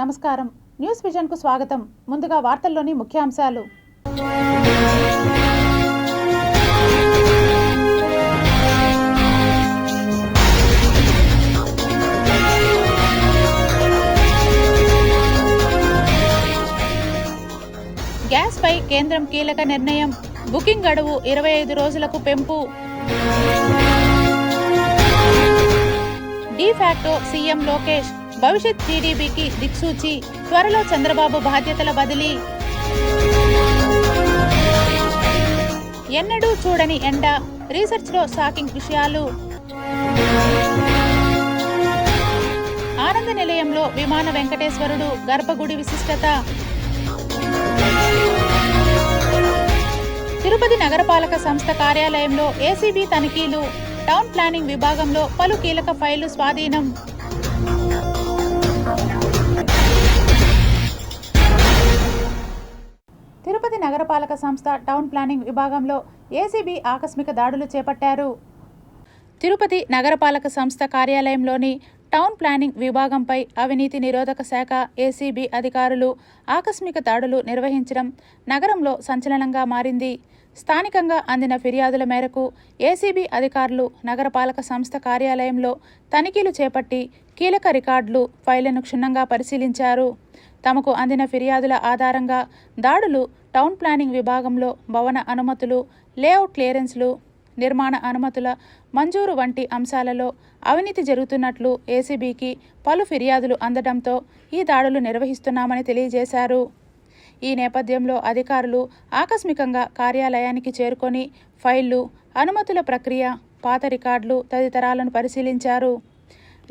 నమస్కారం. News vision కు స్వాగతం. ముందుగా వార్తల్లోని ముఖ్యాంశాలు. గ్యాస్ పై కేంద్రం కీలక నిర్ణయం. బుకింగ్ గడువు 25 రోజులకు పెంపు. డి ఫ్యాక్టో సీఎం లోకేష్ భవిష్యత్ టీడీపీకి దిక్సూచి. త్వరలో చంద్రబాబు బాధ్యతల బదిలీ. ఎన్నడూ చూడని ఎండ, రీసెర్చ్లో షాకింగ్ విషయాలు. ఆనంద నిలయంలో విమాన వెంకటేశ్వరుడు గర్భగుడి విశిష్టత. తిరుపతి నగరపాలక సంస్థ కార్యాలయంలో ఏసీబీ తనిఖీలు. టౌన్ ప్లానింగ్ విభాగంలో పలు కీలక ఫైళ్లు స్వాధీనం. తిరుపతి నగరపాలక సంస్థ టౌన్ ప్లానింగ్ విభాగంలో ఏసీబీ ఆకస్మిక దాడులు చేపట్టారు. తిరుపతి నగరపాలక సంస్థ కార్యాలయంలోని టౌన్ ప్లానింగ్ విభాగంపై అవినీతి నిరోధక శాఖ ఏసీబీ అధికారులు ఆకస్మిక దాడులు నిర్వహించడం నగరంలో సంచలనంగా మారింది. స్థానికంగా అందిన ఫిర్యాదుల మేరకు ఏసీబీ అధికారులు నగరపాలక సంస్థ కార్యాలయంలో తనిఖీలు చేపట్టి కీలక రికార్డులు, ఫైళ్లను క్షుణ్ణంగా పరిశీలించారు. తమకు అందిన ఫిర్యాదుల ఆధారంగా దాడులు టౌన్ ప్లానింగ్ విభాగంలో భవన అనుమతులు, లేఅవుట్ క్లియరెన్స్లు, నిర్మాణ అనుమతుల మంజూరు వంటి అంశాలలో అవినీతి జరుగుతున్నట్లు ఏసీబీకి పలు ఫిర్యాదులు అందడంతో ఈ దాడులు నిర్వహిస్తున్నామని తెలియజేశారు. ఈ నేపథ్యంలో అధికారులు ఆకస్మికంగా కార్యాలయానికి చేరుకొని ఫైళ్లు, అనుమతుల ప్రక్రియ, పాత రికార్డులు తదితరాలను పరిశీలించారు.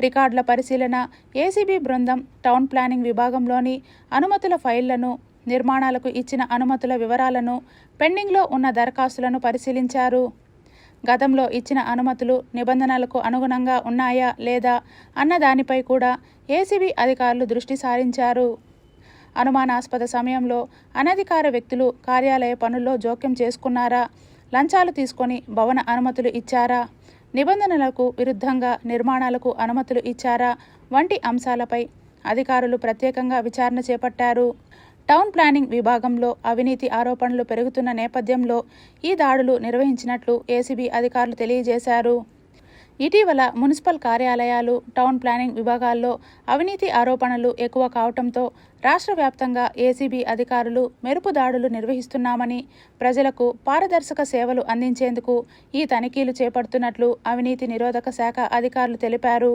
రికార్డుల పరిశీలన ఏసీబీ బృందం టౌన్ ప్లానింగ్ విభాగంలోని అనుమతుల ఫైళ్లను, నిర్మాణాలకు ఇచ్చిన అనుమతుల వివరాలను, పెండింగ్లో ఉన్న దరఖాస్తులను పరిశీలించారు. గతంలో ఇచ్చిన అనుమతులు నిబంధనలకు అనుగుణంగా ఉన్నాయా లేదా అన్న దానిపై కూడా ఏసీబీ అధికారులు దృష్టి సారించారు. అనుమానాస్పద సమయంలో అనధికార వ్యక్తులు కార్యాలయ పనుల్లో జోక్యం చేసుకున్నారా, లంచాలు తీసుకొని భవన అనుమతులు ఇచ్చారా, నిబంధనలకు విరుద్ధంగా నిర్మాణాలకు అనుమతులు ఇచ్చారా వంటి అంశాలపై అధికారులు ప్రత్యేకంగా విచారణ చేపట్టారు. టౌన్ ప్లానింగ్ విభాగంలో అవినీతి ఆరోపణలు పెరుగుతున్న నేపథ్యంలో ఈ దాడులు నిర్వహించినట్లు ఏసీబీ అధికారులు తెలియజేశారు. ఇటీవల మున్సిపల్ కార్యాలయాలు, టౌన్ ప్లానింగ్ విభాగాల్లో అవినీతి ఆరోపణలు ఎక్కువ కావడంతో రాష్ట్ర వ్యాప్తంగా ఏసీబీ అధికారులు మెరుపు దాడులు నిర్వహిస్తున్నామని, ప్రజలకు పారదర్శక సేవలు అందించేందుకు ఈ తనిఖీలు చేపడుతున్నట్లు అవినీతి నిరోధక శాఖ అధికారులు తెలిపారు.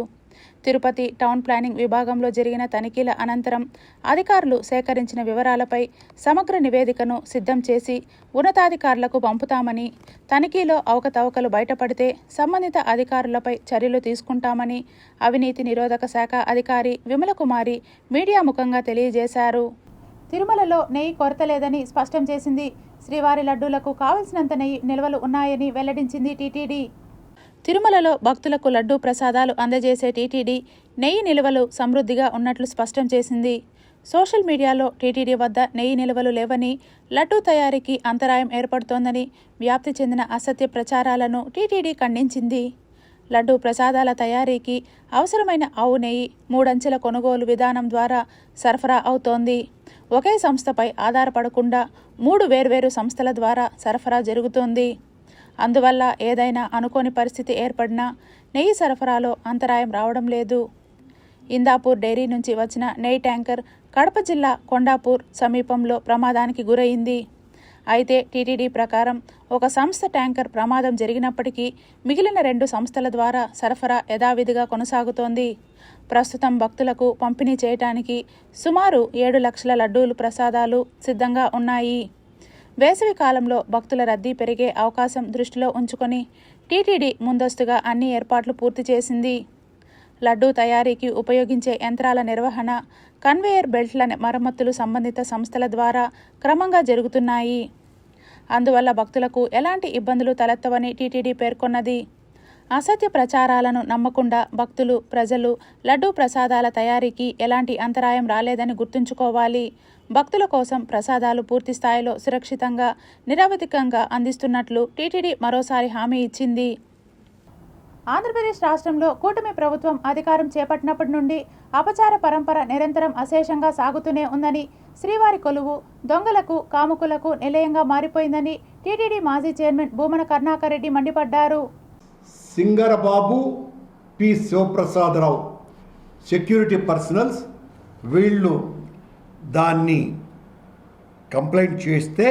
తిరుపతి టౌన్ ప్లానింగ్ విభాగంలో జరిగిన తనిఖీల అనంతరం అధికారులు సేకరించిన వివరాలపై సమగ్ర నివేదికను సిద్ధం చేసి ఉన్నతాధికారులకు పంపుతామని, తనిఖీలో అవకతవకలు బయటపడితే సంబంధిత అధికారులపై చర్యలు తీసుకుంటామని అవినీతి నిరోధక శాఖ అధికారి విమలకుమారి మీడియా ముఖంగా తెలియజేశారు. తిరుమలలో నెయ్యి కొరత లేదని స్పష్టం చేసింది. శ్రీవారి లడ్డూలకు కావలసినంత నెయ్యి నిల్వలు ఉన్నాయని వెల్లడించింది టీటీడీ. తిరుమలలో భక్తులకు లడ్డూ ప్రసాదాలు అందజేసే టీటీడీ నెయ్యి నిల్వలు సమృద్ధిగా ఉన్నట్లు స్పష్టం చేసింది. సోషల్ మీడియాలో టీటీడీ వద్ద నెయ్యి నిల్వలు లేవని, లడ్డూ తయారీకి అంతరాయం ఏర్పడుతోందని వ్యాప్తి చెందిన అసత్య ప్రచారాలను టీటీడీ ఖండించింది. లడ్డూ ప్రసాదాల తయారీకి అవసరమైన ఆవు నెయ్యి 3 అంచెల కొనుగోలు విధానం ద్వారా సరఫరా అవుతోంది. ఒకే సంస్థపై ఆధారపడకుండా 3 వేర్వేరు సంస్థల ద్వారా సరఫరా జరుగుతోంది. అందువల్ల ఏదైనా అనుకోని పరిస్థితి ఏర్పడినా నెయ్యి సరఫరాలో అంతరాయం రావడం లేదు. ఇందాపూర్ డైరీ నుంచి వచ్చిన నెయ్యి ట్యాంకర్ కడప జిల్లా కొండాపూర్ సమీపంలో ప్రమాదానికి గురైంది. అయితే టీటీడీ ప్రకారం ఒక సంస్థ ట్యాంకర్ ప్రమాదం జరిగినప్పటికీ మిగిలిన 2 సంస్థల ద్వారా సరఫరా యథావిధిగా కొనసాగుతోంది. ప్రస్తుతం భక్తులకు పంపిణీ చేయడానికి సుమారు 7 లక్షల లడ్డూలు ప్రసాదాలు సిద్ధంగా ఉన్నాయి. వేసవి కాలంలో భక్తుల రద్దీ పెరిగే అవకాశం దృష్టిలో ఉంచుకొని టీటీడీ ముందస్తుగా అన్ని ఏర్పాట్లు పూర్తి చేసింది. లడ్డూ తయారీకి ఉపయోగించే యంత్రాల నిర్వహణ, కన్వేయర్ బెల్ట్ల మరమ్మతులు సంబంధిత సంస్థల ద్వారా క్రమంగా జరుగుతున్నాయి. అందువల్ల భక్తులకు ఎలాంటి ఇబ్బందులు తలెత్తవని టీటీడీ పేర్కొన్నది. అసత్య ప్రచారాలను నమ్మకుండా భక్తులు, ప్రజలు లడ్డూ ప్రసాదాల తయారీకి ఎలాంటి అంతరాయం రాలేదని గుర్తుంచుకోవాలి. భక్తుల కోసం ప్రసాదాలు పూర్తి స్థాయిలో సురక్షితంగా, నిరవధికంగా అందిస్తున్నట్లు టీటీడీ మరోసారి హామీ ఇచ్చింది. ఆంధ్రప్రదేశ్ రాష్ట్రంలో కూటమి ప్రభుత్వం అధికారం చేపట్టినప్పటి నుండి అపచార పరంపర నిరంతరం అశేషంగా సాగుతూనే ఉందని, శ్రీవారి కొలువు దొంగలకు కాముకులకు నిలయంగా మారిపోయిందని టీటీడీ మాజీ చైర్మన్ భూమన కరుణాకర్ రెడ్డి మండిపడ్డారు. సింగరబాబు, పి శివప్రసాదరావు సెక్యూరిటీ పర్సనల్స్ వీళ్ళు దాన్ని కంప్లైంట్ చేస్తే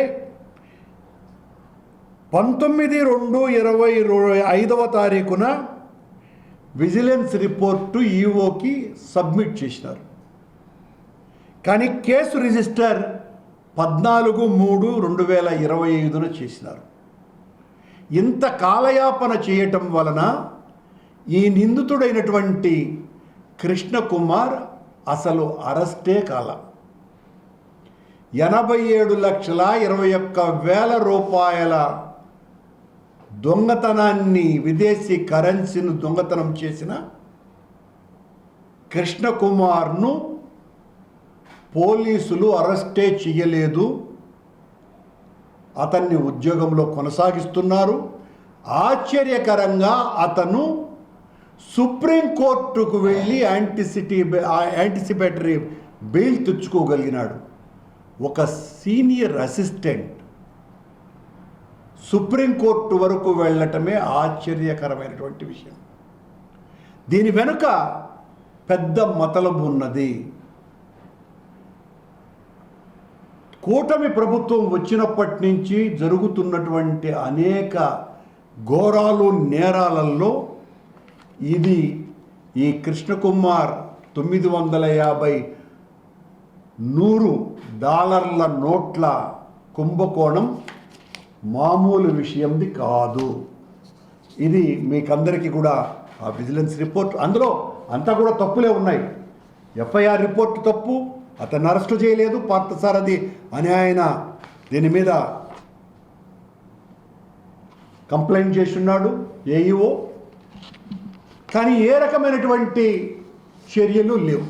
19/2/25 తారీఖున విజిలెన్స్ రిపోర్టు ఈఓకి సబ్మిట్ చేసినారు. కానీ కేసు రిజిస్టర్ 14/3/2025 చేసినారు. ఇంత కాలయాపన చేయటం వలన ఈ నిందితుడైనటువంటి కృష్ణకుమార్ అసలు అరెస్టే కాల. 87,21,000 రూపాయల దొంగతనాన్ని, విదేశీ కరెన్సీని దొంగతనం చేసిన కృష్ణకుమార్ను పోలీసులు అరెస్టే చేయలేదు. అతన్ని ఉద్యోగంలో కొనసాగిస్తున్నారు. ఆశ్చర్యకరంగా అతను సుప్రీంకోర్టుకు వెళ్ళి యాంటిసిపేటరీ బెయిల్ తెచ్చుకోగలిగినాడు. ఒక సీనియర్ అసిస్టెంట్ సుప్రీంకోర్టు వరకు వెళ్ళటమే ఆశ్చర్యకరమైనటువంటి విషయం. దీని వెనుక పెద్ద మతలబు ఉన్నది. కూటమి ప్రభుత్వం వచ్చినప్పటి నుంచి జరుగుతున్నటువంటి అనేక ఘోరాలు, నేరాలలో ఇది ఈ కృష్ణకుమార్ $950 నోట్ల కుంభకోణం మామూలు విషయంది కాదు. ఇది మీకందరికీ కూడా ఆ విజిలెన్స్ రిపోర్ట్, అందులో అంతా కూడా తప్పులే ఉన్నాయి. ఎఫ్ఐఆర్ రిపోర్ట్ తప్పు, అతన్ని అరెస్టు చేయలేదు. పార్థసారథి అని ఆయన దీని మీద కంప్లైంట్ చేస్తున్నాడు ఏఈఓ. కానీ ఏ రకమైనటువంటి చర్యలు లేవు.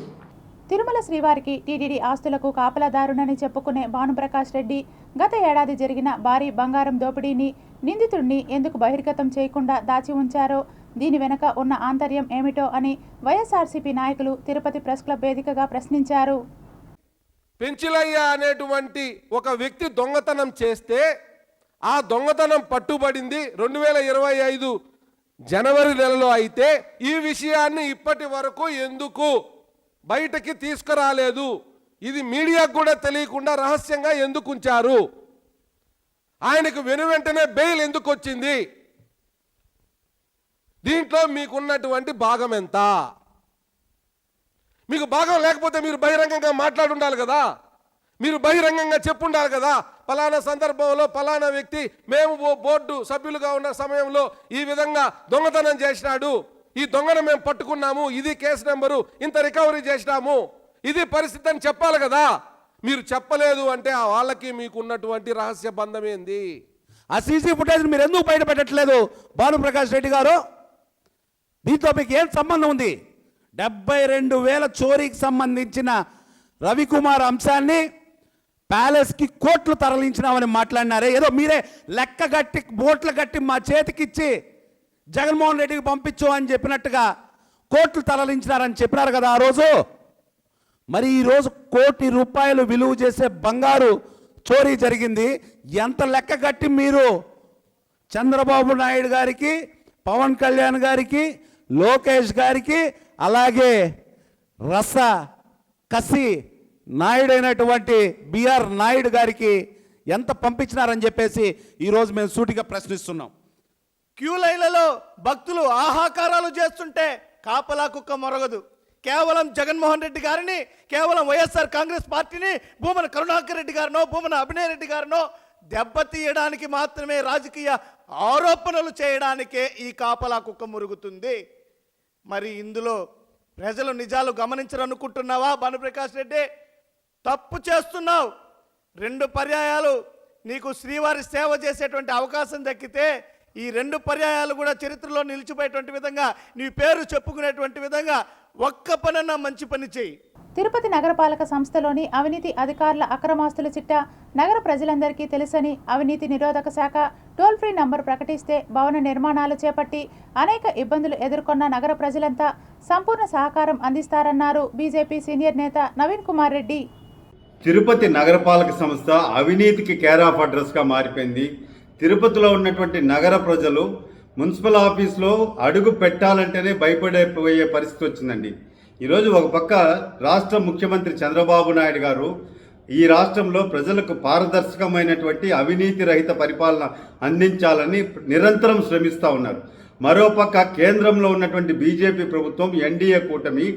తిరుమల శ్రీవారికి టీటీడీ ఆస్తులకు కాపలాదారునని చెప్పుకునే భానుప్రకాష్ రెడ్డి గత ఏడాది జరిగిన భారీ బంగారం దోపిడీని, నిందితుడిని ఎందుకు బహిర్గతం చేయకుండా దాచి ఉంచారో, దీని వెనుక ఉన్న ఆంతర్యం ఏమిటో అని వైఎస్ఆర్సీపీ నాయకులు తిరుపతి ప్రెస్ క్లబ్ వేదికగా ప్రశ్నించారు. పెంచిలయ్య అనేటువంటి ఒక వ్యక్తి దొంగతనం చేస్తే ఆ దొంగతనం పట్టుబడింది 2025 జనవరి నెలలో. అయితే ఈ విషయాన్ని ఇప్పటి వరకు ఎందుకు బయటకి తీసుకురాలేదు? ఇది మీడియాకు కూడా తెలియకుండా రహస్యంగా ఎందుకు ఉంచారు? ఆయనకు వెనువెంటనే బెయిల్ ఎందుకు వచ్చింది? దీంట్లో మీకున్నటువంటి భాగం ఎంత? మీకు భాగం లేకపోతే మీరు బహిరంగంగా మాట్లాడుండాలి కదా, మీరు బహిరంగంగా చెప్పుండాలి కదా. ఫలానా సందర్భంలో ఫలానా వ్యక్తి మేము బోర్డు సభ్యులుగా ఉన్న సమయంలో ఈ విధంగా దొంగతనం చేసినాడు, ఈ దొంగను మేము పట్టుకున్నాము, ఇది కేసు నెంబరు, ఇంత రికవరీ చేసినాము, ఇది పరిస్థితి అని చెప్పాలి కదా. మీరు చెప్పలేదు అంటే ఆ వాళ్ళకి మీకు ఉన్నటువంటి రహస్య బంధం ఏంది? ఆ సీసీ ఫుటేజ్ మీరు ఎందుకు బయట పెట్టట్లేదు భానుప్రకాష్ రెడ్డి గారు? దీంతో మీకు ఏం సంబంధం ఉంది? 72,000 చోరీకి సంబంధించిన రవికుమార్ అంశాన్ని ప్యాలెస్కి కోట్లు తరలించినామని మాట్లాడినారే. ఏదో మీరే లెక్క గట్టి బోట్లు గట్టి మా చేతికిచ్చి జగన్మోహన్ రెడ్డికి పంపించు అని చెప్పినట్టుగా కోట్లు తరలించినారని చెప్పినారు కదా ఆ రోజు. మరి ఈరోజు ₹1 కోటి విలువ చేసే బంగారు చోరీ జరిగింది. ఎంత లెక్క గట్టి మీరు చంద్రబాబు నాయుడు గారికి, పవన్ కళ్యాణ్ గారికి, లోకేష్ గారికి, అలాగే రస కసి నాయుడు అయినటువంటి బిఆర్ నాయుడు గారికి ఎంత పంపించినారని చెప్పేసి ఈరోజు మేము సూటిగా ప్రశ్నిస్తున్నాం. క్యూ లైన్లలో భక్తులు ఆహాకారాలు చేస్తుంటే కాపలా కుక్క మొరగదు. కేవలం జగన్మోహన్ రెడ్డి గారిని, కేవలం వైఎస్ఆర్ కాంగ్రెస్ పార్టీని, భూమన కరుణాకర్ రెడ్డి గారినో, భూమన అభినయ్ రెడ్డి గారినో దెబ్బతీయడానికి మాత్రమే, రాజకీయ ఆరోపణలు చేయడానికే ఈ కాపలా కుక్క మురుగుతుంది. మరి ఇందులో ప్రజలు నిజాలు గమనించరనుకుంటున్నావా భానుప్రకాష్ రెడ్డి? తప్పు చేస్తున్నావు. 2 పర్యాయాలు నీకు శ్రీవారి సేవ చేసేటువంటి అవకాశం దక్కితే ఈ 2 పర్యాయాలు కూడా చరిత్రలో నిలిచిపోయేటువంటి విధంగా, నీ పేరు చెప్పుకునేటువంటి విధంగా ఒక్క పనన్నా మంచి పని చేయి. తిరుపతి నగరపాలక సంస్థలోని అవినీతి అధికారుల అక్రమాస్తుల చిట్టా నగర ప్రజలందరికీ తెలుసని, అవినీతి నిరోధక శాఖ టోల్ ఫ్రీ నంబర్ ప్రకటిస్తే భవన నిర్మాణాలు చేపట్టి అనేక ఇబ్బందులు ఎదుర్కొన్న నగర ప్రజలంతా సంపూర్ణ సహకారం అందిస్తారన్నారు బీజేపీ సీనియర్ నేత నవీన్ కుమార్ రెడ్డి. తిరుపతి నగరపాలక సంస్థ అవినీతికి కేర్ ఆఫ్ అడ్రస్గా మారిపోయింది. తిరుపతిలో ఉన్నటువంటి నగర ప్రజలు మున్సిపల్ ఆఫీస్లో అడుగు పెట్టాలంటేనే భయపడిపోయే పరిస్థితి వచ్చిందండి. ఈరోజు ఒక పక్క రాష్ట్ర ముఖ్యమంత్రి చంద్రబాబు నాయుడు గారు ఈ రాష్ట్రంలో ప్రజలకు పారదర్శకమైనటువంటి అవినీతి రహిత పరిపాలన అందించాలని నిరంతరం శ్రమిస్తూ ఉన్నారు. మరోపక్క కేంద్రంలో ఉన్నటువంటి బీజేపీ ప్రభుత్వం, ఎన్డీఏ కూటమి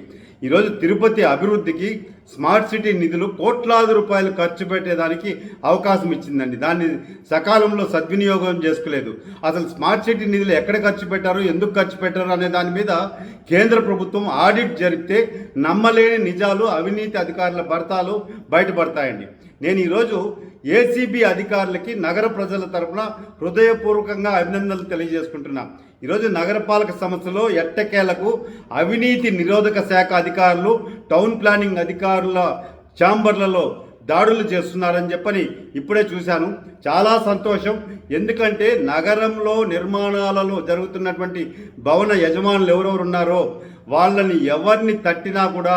ఈరోజు తిరుపతి అభివృద్ధికి స్మార్ట్ సిటీ నిధులు కోట్లాది రూపాయలు ఖర్చు పెట్టేదానికి అవకాశం ఇచ్చిందండి. దాన్ని సకాలంలో సద్వినియోగం చేసుకోలేదు. అసలు స్మార్ట్ సిటీ నిధులు ఎక్కడ ఖర్చు పెట్టారు, ఎందుకు ఖర్చు పెట్టారు అనే దాని మీద కేంద్ర ప్రభుత్వం ఆడిట్ జరిపితే నమ్మలేని నిజాలు, అవినీతి అధికారుల భర్తాలు బయటపడతాయండి. నేను ఈరోజు ఏసీబీ అధికారులకి నగర ప్రజల తరఫున హృదయపూర్వకంగా అభినందనలు తెలియజేసుకుంటున్నా. ఈరోజు నగరపాలక సంస్థలో ఎట్టకేలకు అవినీతి నిరోధక శాఖ అధికారులు, టౌన్ ప్లానింగ్ అధికారుల ఛాంబర్లలో దాడులు చేస్తున్నారని చెప్పని ఇప్పుడే చూశాను. చాలా సంతోషం. ఎందుకంటే నగరంలో నిర్మాణాలలో జరుగుతున్నటువంటి భవన యజమానులు ఎవరెవరు ఉన్నారో వాళ్ళని ఎవరిని తట్టినా కూడా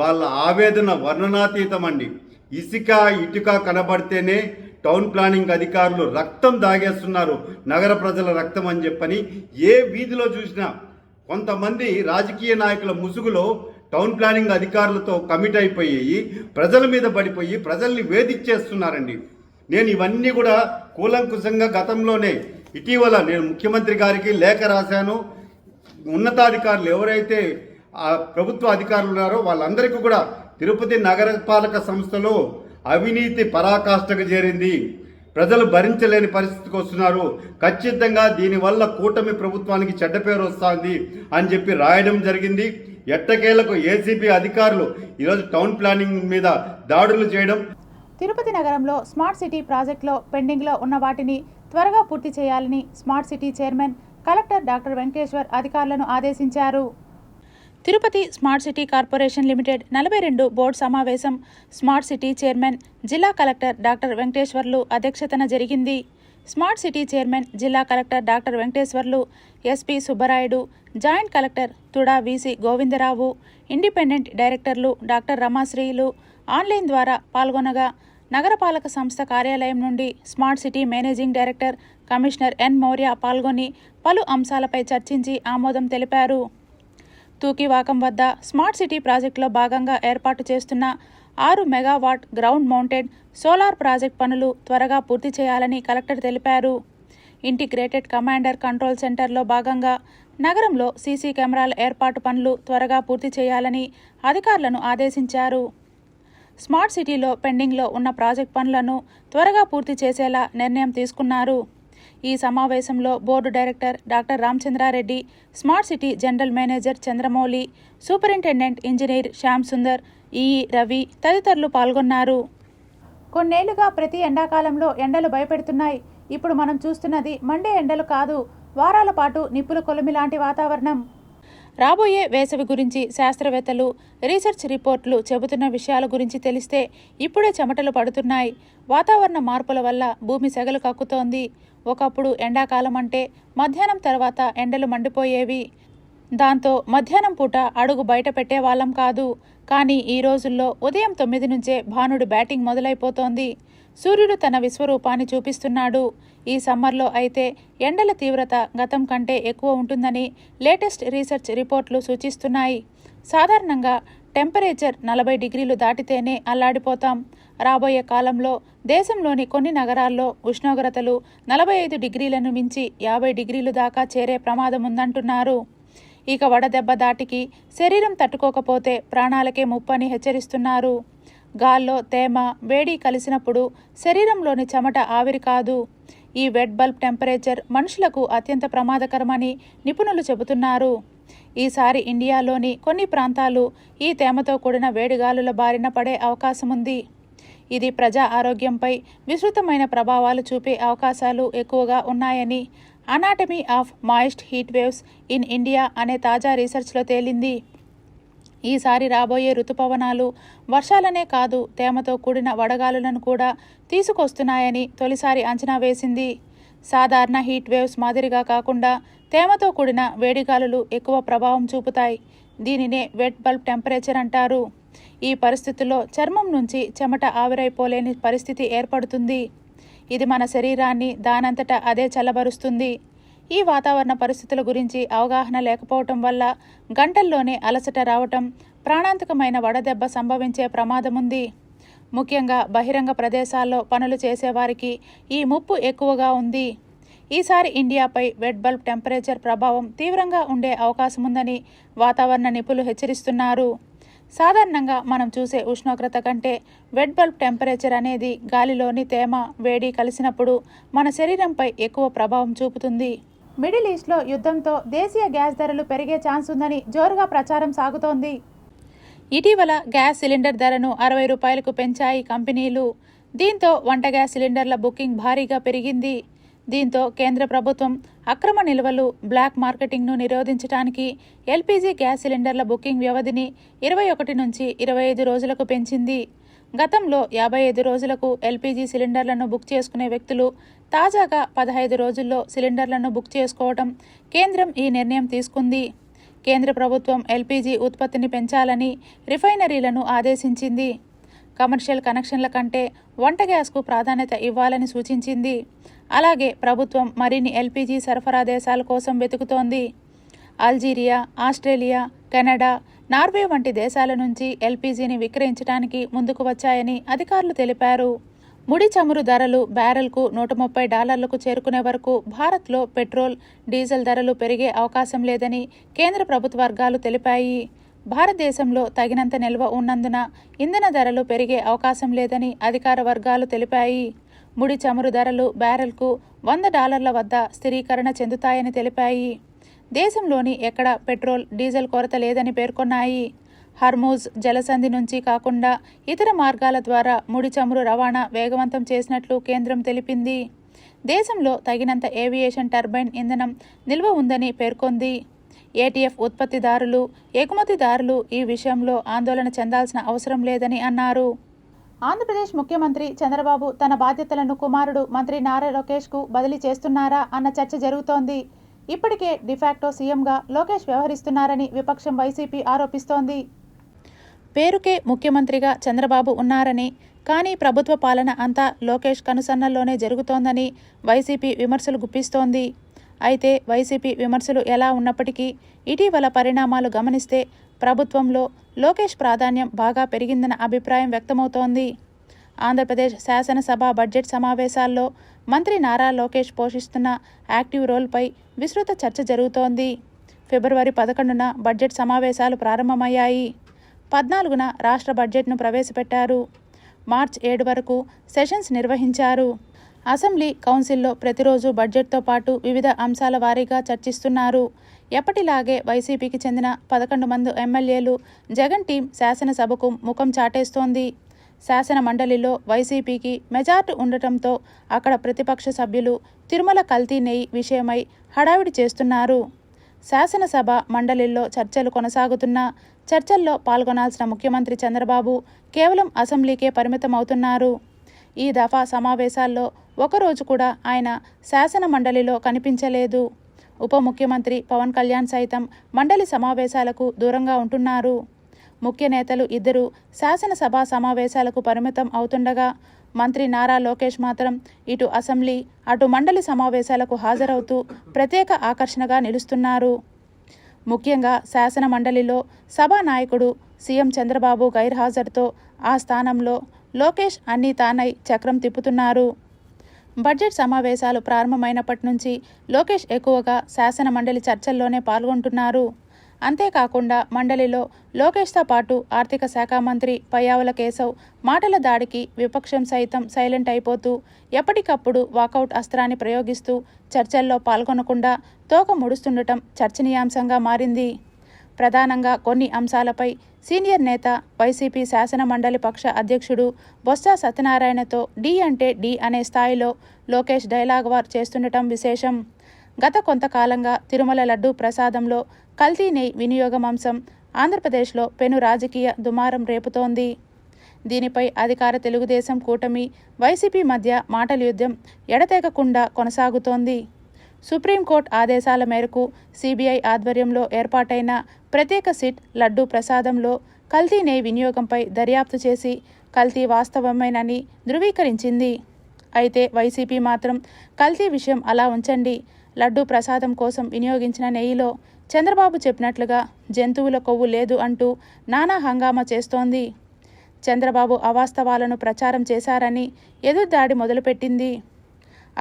వాళ్ళ ఆవేదన వర్ణనాతీతం అండి. ఇసుక ఇటుక కనబడితేనే టౌన్ ప్లానింగ్ అధికారులు రక్తం దాగేస్తున్నారు, నగర ప్రజల రక్తం అని చెప్పని ఏ వీధిలో చూసినా కొంతమంది రాజకీయ నాయకుల ముసుగులో టౌన్ ప్లానింగ్ అధికారులతో కమిట్ అయిపోయి ప్రజల మీద పడిపోయి ప్రజల్ని వేధించేస్తున్నారండి. నేను ఇవన్నీ కూడా కూలంకుశంగా గతంలోనే ఇటీవల నేను ముఖ్యమంత్రి గారికి లేఖ రాశాను. ఉన్నతాధికారులు ఎవరైతే ప్రభుత్వ అధికారులు ఉన్నారో వాళ్ళందరికీ కూడా తిరుపతి నగరపాలక సంస్థలో అవినీతి పరాకాష్ఠకు చేరింది, ప్రజలు భరించలేని పరిస్థితికి వస్తున్నారు, ఖచ్చితంగా దీనివల్ల కూటమి ప్రభుత్వానికి చెడ్డ పేరు వస్తుంది అని చెప్పి రాయడం జరిగింది. ఎట్టకేలకు ఏసీబీ అధికారులు ఈరోజు టౌన్ ప్లానింగ్ మీద దాడులు చేయడం. తిరుపతి నగరంలో స్మార్ట్ సిటీ ప్రాజెక్టులో పెండింగ్లో ఉన్న వాటిని త్వరగా పూర్తి చేయాలని smart city chairman collector doctor Venkateswar అధికారులను ఆదేశించారు. Tirupati smart city corporation limited 42 board సమావేశం స్మార్ట్ సిటీ చైర్మన్ జిల్లా కలెక్టర్ డాక్టర్ వెంకటేశ్వర్లు అధ్యక్షతన జరిగింది. స్మార్ట్ సిటీ చైర్మన్ జిల్లా collector doctor Venkateswarlu, SP Subbarayudu, joint collector TUDA VC Govindarao, independent డైరెక్టర్లు డాక్టర్ రమాశ్రీలు ఆన్లైన్ ద్వారా పాల్గొనగా, నగరపాలక సంస్థ కార్యాలయం నుండి smart city managing director commissioner N Maurya పాల్గొని పలు అంశాలపై చర్చించి ఆమోదం తెలిపారు. తూకివాకం వద్ద స్మార్ట్ సిటీ ప్రాజెక్టులో భాగంగా ఏర్పాటు చేస్తున్న 6 megawatt ground mounted solar project పనులు త్వరగా పూర్తి చేయాలని కలెక్టర్ తెలిపారు. ఇంటిగ్రేటెడ్ కమాండర్ కంట్రోల్ సెంటర్లో భాగంగా నగరంలో సీసీ కెమెరాల ఏర్పాటు పనులు త్వరగా పూర్తి చేయాలని అధికారులను ఆదేశించారు. స్మార్ట్ సిటీలో పెండింగ్లో ఉన్న ప్రాజెక్ట్ పనులను త్వరగా పూర్తి చేసేలా నిర్ణయం తీసుకున్నారు. ఈ సమావేశంలో board director doctor Ramachandra Reddy, smart city general manager Chandramouli, superintendent engineer Shyam Sundar, EE Ravi తదితరులు పాల్గొన్నారు. కొన్నేళ్లుగా ప్రతి ఎండాకాలంలో ఎండలు భయపెడుతున్నాయి. ఇప్పుడు మనం చూస్తున్నది మండే ఎండలు కాదు, వారాల పాటు నిప్పుల కొలిమి లాంటి వాతావరణం. రాబోయే వేసవి గురించి శాస్త్రవేత్తలు, రీసెర్చ్ రిపోర్ట్లు చెబుతున్న విషయాల గురించి తెలిస్తే ఇప్పుడే చెమటలు పడుతున్నాయి. వాతావరణ మార్పుల వల్ల భూమి సెగలు కక్కుతోంది. ఒకప్పుడు ఎండాకాలం అంటే మధ్యాహ్నం తర్వాత ఎండలు మండిపోయేవి. దాంతో మధ్యాహ్నం పూట అడుగు బయట పెట్టేవాళ్ళం కాదు. కానీ ఈ రోజుల్లో ఉదయం 9 నుంచే భానుడి బ్యాటింగ్ మొదలైపోతోంది. సూర్యుడు తన విశ్వరూపాన్ని చూపిస్తున్నాడు. ఈ సమ్మర్లో అయితే ఎండల తీవ్రత గతం కంటే ఎక్కువ ఉంటుందని లేటెస్ట్ రీసెర్చ్ రిపోర్ట్లు సూచిస్తున్నాయి. సాధారణంగా టెంపరేచర్ 40 డిగ్రీలు దాటితేనే అల్లాడిపోతాం. రాబోయే కాలంలో దేశంలోని కొన్ని నగరాల్లో ఉష్ణోగ్రతలు 45 డిగ్రీలను మించి 50 డిగ్రీలు దాకా చేరే ప్రమాదం ఉందంటున్నారు. ఇక వడదెబ్బ దాటికి శరీరం తట్టుకోకపోతే ప్రాణాలకే ముప్పని హెచ్చరిస్తున్నారు. గాల్లో తేమ, వేడి కలిసినప్పుడు శరీరంలోని చెమట ఆవిరి కాదు. ఈ వెట్ బల్బ్ టెంపరేచర్ మనుషులకు అత్యంత ప్రమాదకరమని నిపుణులు చెబుతున్నారు. ఈసారి ఇండియాలోని కొన్ని ప్రాంతాలు ఈ తేమతో కూడిన వేడిగాలుల బారిన పడే అవకాశం ఉంది. ఇది ప్రజా ఆరోగ్యంపై విస్తృతమైన ప్రభావాలు చూపే అవకాశాలు ఎక్కువగా ఉన్నాయని anatomy of moist heat waves in India అనే తాజా రీసెర్చ్లో తేలింది. ఈసారి రాబోయే రుతుపవనాలు వర్షాలనే కాదు తేమతో కూడిన వడగాలులను కూడా తీసుకొస్తున్నాయని తొలిసారి అంచనా వేసింది. సాధారణ హీట్ వేవ్స్ మాదిరిగా కాకుండా తేమతో కూడిన వేడిగాలులు ఎక్కువ ప్రభావం చూపుతాయి. దీనినే వెట్ బల్బ్ టెంపరేచర్ అంటారు. ఈ పరిస్థితుల్లో చర్మం నుంచి చెమట ఆవిరైపోలేని పరిస్థితి ఏర్పడుతుంది. ఇది మన శరీరాన్ని దానంతటా అదే చల్లబరుస్తుంది. ఈ వాతావరణ పరిస్థితుల గురించి అవగాహన లేకపోవటం వల్ల గంటల్లోనే అలసట రావటం, ప్రాణాంతకమైన వడదెబ్బ సంభవించే ప్రమాదముంది. ముఖ్యంగా బహిరంగ ప్రదేశాల్లో పనులు చేసేవారికి ఈ ముప్పు ఎక్కువగా ఉంది. ఈసారి ఇండియాపై వెట్ బల్బ్ టెంపరేచర్ ప్రభావం తీవ్రంగా ఉండే అవకాశముందని వాతావరణ నిపుణులు హెచ్చరిస్తున్నారు. సాధారణంగా మనం చూసే ఉష్ణోగ్రత కంటే వెట్ బల్బ్ టెంపరేచర్ అనేది గాలిలోని తేమ, వేడి కలిసినప్పుడు మన శరీరంపై ఎక్కువ ప్రభావం చూపుతుంది. మిడిల్ ఈస్ట్లో యుద్ధంతో దేశీయ గ్యాస్ ధరలు పెరిగే ఛాన్స్ ఉందని జోరుగా ప్రచారం సాగుతోంది. ఇటీవల గ్యాస్ సిలిండర్ ధరను 60 రూపాయలకు పెంచాయి కంపెనీలు. దీంతో వంట గ్యాస్ సిలిండర్ల బుకింగ్ భారీగా పెరిగింది. దీంతో కేంద్ర ప్రభుత్వం అక్రమ నిల్వలు, బ్లాక్ మార్కెటింగ్ను నిరోధించడానికి ఎల్పీజీ గ్యాస్ సిలిండర్ల బుకింగ్ వ్యవధిని 21 నుంచి 25 రోజులకు పెంచింది. గతంలో 55 రోజులకు ఎల్పీజీ సిలిండర్లను బుక్ చేసుకునే వ్యక్తులు తాజాగా 15 రోజుల్లో సిలిండర్లను బుక్ చేసుకోవడం కేంద్రం ఈ నిర్ణయం తీసుకుంది. కేంద్ర ప్రభుత్వం ఎల్పీజీ ఉత్పత్తిని పెంచాలని రిఫైనరీలను ఆదేశించింది. కమర్షియల్ కనెక్షన్ల కంటే వంట గ్యాస్కు ప్రాధాన్యత ఇవ్వాలని సూచించింది. అలాగే ప్రభుత్వం మరిన్ని ఎల్పీజీ సరఫరా దేశాల కోసం వెతుకుతోంది. అల్జీరియా, ఆస్ట్రేలియా, కెనడా, నార్వే వంటి దేశాల నుంచి ఎల్పీజీని విక్రయించడానికి ముందుకు వచ్చాయని అధికారులు తెలిపారు. ముడి చమురు ధరలు బ్యారెల్కు $130 చేరుకునే వరకు భారత్లో పెట్రోల్, డీజిల్ ధరలు పెరిగే అవకాశం లేదని కేంద్ర ప్రభుత్వ వర్గాలు తెలిపాయి. భారతదేశంలో తగినంత నిల్వ ఉన్నందున ఇంధన ధరలు పెరిగే అవకాశం లేదని అధికార వర్గాలు తెలిపాయి. ముడి చమురు ధరలు బ్యారెల్కు $100 వద్ద స్థిరీకరణ చెందుతాయని తెలిపాయి. దేశంలోని ఎక్కడ పెట్రోల్, డీజిల్ కొరత లేదని పేర్కొన్నాయి. హర్మూజ్ జలసంధి నుంచి కాకుండా ఇతర మార్గాల ద్వారా ముడి చమురు రవాణా వేగవంతం చేసినట్లు కేంద్రం తెలిపింది. దేశంలో తగినంత ఏవియేషన్ టర్బైన్ ఇంధనం నిల్వ ఉందని పేర్కొంది. ఏటీఎఫ్ ఉత్పత్తిదారులు, ఎగుమతిదారులు ఈ విషయంలో ఆందోళన చెందాల్సిన అవసరం లేదని అన్నారు. ఆంధ్రప్రదేశ్ ముఖ్యమంత్రి చంద్రబాబు తన బాధ్యతలను కుమారుడు మంత్రి నారా లోకేష్కు బదిలీ చేస్తున్నారా అన్న చర్చ జరుగుతోంది. ఇప్పటికే డిఫాక్టో సీఎంగా లోకేష్ వ్యవహరిస్తున్నారని విపక్షం వైసీపీ ఆరోపిస్తోంది. పేరుకే ముఖ్యమంత్రిగా చంద్రబాబు ఉన్నారని, కానీ ప్రభుత్వ పాలన అంతా లోకేష్ కనుసన్నల్లోనే జరుగుతోందని వైసీపీ విమర్శలు గుప్పిస్తోంది. అయితే వైసీపీ విమర్శలు ఎలా ఉన్నప్పటికీ ఇటీవల పరిణామాలు గమనిస్తే ప్రభుత్వంలో లోకేష్ ప్రాధాన్యం బాగా పెరిగిందన్న అభిప్రాయం వ్యక్తమవుతోంది. ఆంధ్రప్రదేశ్ శాసనసభ బడ్జెట్ సమావేశాల్లో మంత్రి నారా లోకేష్ పోషిస్తున్న యాక్టివ్ రోల్పై విస్తృత చర్చ జరుగుతోంది. ఫిబ్రవరి 11న బడ్జెట్ సమావేశాలు ప్రారంభమయ్యాయి. 14న రాష్ట్ర బడ్జెట్ను ప్రవేశపెట్టారు. మార్చి 7 వరకు సెషన్స్ నిర్వహించారు. అసెంబ్లీ, కౌన్సిల్లో ప్రతిరోజు బడ్జెట్తో పాటు వివిధ అంశాల వారీగా చర్చిస్తున్నారు. ఎప్పటిలాగే వైసీపీకి చెందిన 11 మంది ఎమ్మెల్యేలు జగన్ టీం శాసనసభకు ముఖం చాటేస్తోంది. శాసన మండలిలో వైసీపీకి మెజార్టీ ఉండటంతో అక్కడ ప్రతిపక్ష సభ్యులు తిరుమల కల్తీ నెయ్యి విషయమై హడావిడి చేస్తున్నారు. శాసనసభ మండలిలో చర్చలు కొనసాగుతున్నా చర్చల్లో పాల్గొనాల్సిన ముఖ్యమంత్రి చంద్రబాబు కేవలం అసెంబ్లీకే పరిమితమవుతున్నారు. ఈ దఫా సమావేశాల్లో ఒకరోజు కూడా ఆయన శాసన మండలిలో కనిపించలేదు. ఉప ముఖ్యమంత్రి పవన్ కళ్యాణ్ సైతం మండలి సమావేశాలకు దూరంగా ఉంటున్నారు. ముఖ్య నేతలు ఇద్దరు శాసనసభ సమావేశాలకు పరిమితం అవుతుండగా మంత్రి నారా లోకేష్ మాత్రం ఇటు అసెంబ్లీ, అటు మండలి సమావేశాలకు హాజరవుతూ ప్రత్యేక ఆకర్షణగా నిలుస్తున్నారు. ముఖ్యంగా శాసన మండలిలో సభానాయకుడు సీఎం చంద్రబాబు గైర్హాజరుతో ఆ స్థానంలో లోకేష్ అన్నీ తానై చక్రం తిప్పుతున్నారు. బడ్జెట్ సమావేశాలు ప్రారంభమైనప్పటి నుంచి లోకేష్ ఎక్కువగా శాసన మండలి చర్చల్లోనే పాల్గొంటున్నారు. అంతేకాకుండా మండలిలో లోకేష్తో పాటు ఆర్థిక శాఖ మంత్రి పయ్యావుల కేశవ్ మాటల దాడికి విపక్షం సైతం సైలెంట్ అయిపోతూ ఎప్పటికప్పుడు వాకౌట్ అస్త్రాన్ని ప్రయోగిస్తూ చర్చల్లో పాల్గొనకుండా తోక ముడుస్తుండటం చర్చనీయాంశంగా మారింది. ప్రధానంగా కొన్ని అంశాలపై సీనియర్ నేత, వైసీపీ శాసన మండలి పక్ష అధ్యక్షుడు బొత్స సత్యనారాయణతో డి అంటే డి అనే స్థాయిలో లోకేష్ డైలాగ్ వార్ చేస్తుండటం విశేషం. గత కొంతకాలంగా తిరుమల లడ్డూ ప్రసాదంలో కల్తీ నెయ్యి వినియోగం అంశం ఆంధ్రప్రదేశ్లో పెను రాజకీయ దుమారం రేపుతోంది. దీనిపై అధికార తెలుగుదేశం కూటమి వైసీపీ మధ్య మాటల యుద్ధం ఎడతెగకుండా కొనసాగుతోంది. సుప్రీంకోర్టు ఆదేశాల మేరకు సిబిఐ ఆధ్వర్యంలో ఏర్పాటైన ప్రత్యేక సిట్ లడ్డూ ప్రసాదంలో కల్తీ నెయ్యి వినియోగంపై దర్యాప్తు చేసి కల్తీ వాస్తవమేనని ధృవీకరించింది. అయితే వైసీపీ మాత్రం కల్తీ విషయం అలా ఉంచండి, లడ్డూ ప్రసాదం కోసం వినియోగించిన నెయ్యిలో చంద్రబాబు చెప్పినట్లుగా జంతువుల కొవ్వు లేదు అంటూ నానా హంగామా చేస్తోంది. చంద్రబాబు అవాస్తవాలను ప్రచారం చేశారని ఎదురుదాడి మొదలుపెట్టింది.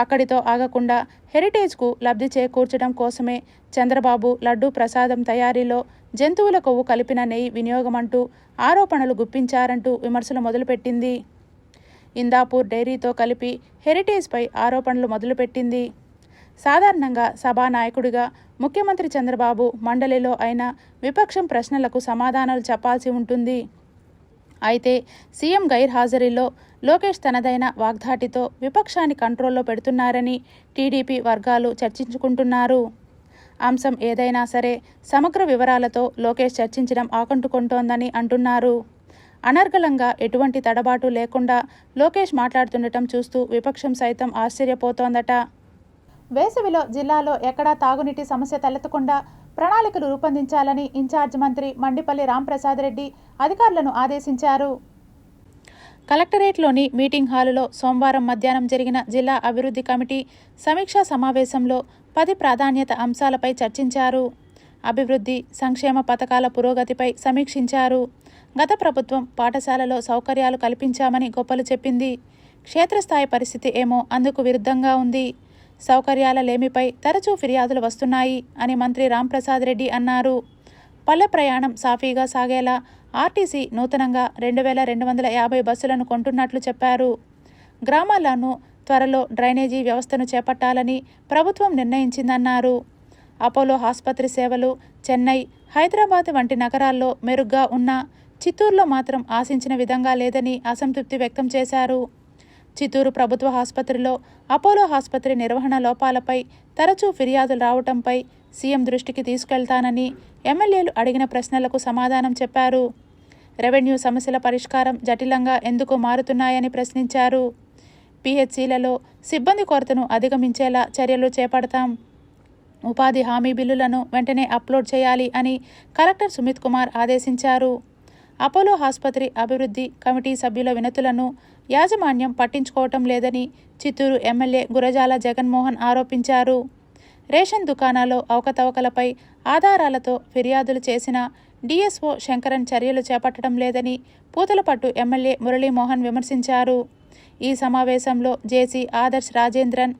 అక్కడితో ఆగకుండా హెరిటేజ్కు లబ్ధి చేకూర్చడం కోసమే చంద్రబాబు లడ్డూ ప్రసాదం తయారీలో జంతువుల కొవ్వు కలిపిన నెయ్యి వినియోగమంటూ ఆరోపణలు గుప్పించారంటూ విమర్శలు మొదలుపెట్టింది. ఇందాపూర్ డైరీతో కలిపి హెరిటేజ్పై ఆరోపణలు మొదలుపెట్టింది. సాధారణంగా సభానాయకుడిగా ముఖ్యమంత్రి చంద్రబాబు మండలిలో అయినా విపక్షం ప్రశ్నలకు సమాధానాలు చెప్పాల్సి ఉంటుంది. అయితే సీఎం గైర్హాజరీలో లోకేష్ తనదైన వాగ్దాటితో విపక్షాన్ని కంట్రోల్లో పెడుతున్నారని టీడీపీ వర్గాలు చర్చించుకుంటున్నారు. అంశం ఏదైనా సరే సమగ్ర వివరాలతో లోకేష్ చర్చించడం ఆకట్టుకుంటోందని అంటున్నారు. అనర్గళంగా ఎటువంటి తడబాటు లేకుండా లోకేష్ మాట్లాడుతుండటం చూస్తూ విపక్షం సైతం ఆశ్చర్యపోతోందట. వేసవిలో జిల్లాలో ఎక్కడా తాగునీటి సమస్య తలెత్తకుండా ప్రణాళికలు రూపొందించాలని ఇన్ఛార్జ్ మంత్రి మండిపల్లి రాంప్రసాద్ రెడ్డి అధికారులను ఆదేశించారు. కలెక్టరేట్లోని మీటింగ్ హాలులో సోమవారం మధ్యాహ్నం జరిగిన జిల్లా అభివృద్ధి కమిటీ సమీక్షా సమావేశంలో 10 ప్రాధాన్యత అంశాలపై చర్చించారు. అభివృద్ధి, సంక్షేమ పథకాల పురోగతిపై సమీక్షించారు. గత ప్రభుత్వం పాఠశాలలో సౌకర్యాలు కల్పించామని గొప్పలు చెప్పింది. క్షేత్రస్థాయి పరిస్థితి ఏమో అందుకు విరుద్ధంగా ఉంది. సౌకర్యాల లేమిపై తరచూ ఫిర్యాదులు వస్తున్నాయి అని మంత్రి రాంప్రసాద్ రెడ్డి అన్నారు. పల్లె ప్రయాణం సాఫీగా సాగేలా ఆర్టీసీ నూతనంగా 2250 బస్సులను కొంటున్నట్లు చెప్పారు. గ్రామాల్లోనూ త్వరలో డ్రైనేజీ వ్యవస్థను చేపట్టాలని ప్రభుత్వం నిర్ణయించిందన్నారు. అపోలో ఆసుపత్రి సేవలు చెన్నై, హైదరాబాద్ వంటి నగరాల్లో మెరుగ్గా ఉన్నా చిత్తూరులో మాత్రం ఆశించిన విధంగా లేదని అసంతృప్తి వ్యక్తం చేశారు. చిత్తూరు ప్రభుత్వ ఆసుపత్రిలో అపోలో ఆసుపత్రి నిర్వహణ లోపాలపై తరచూ ఫిర్యాదులు రావడంపై సీఎం దృష్టికి తీసుకెళ్తానని ఎమ్మెల్యేలు అడిగిన ప్రశ్నలకు సమాధానం చెప్పారు. రెవెన్యూ సమస్యల పరిష్కారం జటిలంగా ఎందుకు మారుతున్నాయని ప్రశ్నించారు. పిహెచ్సిలలో సిబ్బంది కొరతను అధిగమించేలా చర్యలు చేపడతాం. ఉపాధి హామీ బిల్లులను వెంటనే అప్లోడ్ చేయాలి అని కలెక్టర్ సుమిత్ కుమార్ ఆదేశించారు. అపోలో ఆసుపత్రి అభివృద్ధి కమిటీ సభ్యుల వినతులను యాజమాన్యం పట్టించుకోవటం లేదని చిత్తూరు ఎమ్మెల్యే గురజాల జగన్మోహన్ ఆరోపించారు. రేషన్ దుకాణాల్లో అవకతవకలపై ఆధారాలతో ఫిర్యాదులు చేసిన డిఎస్ఓ శంకరన్ చర్యలు చేపట్టడం లేదని పూతలపట్టు ఎమ్మెల్యే మురళీమోహన్ విమర్శించారు. ఈ సమావేశంలో JC Adarsh Rajendran,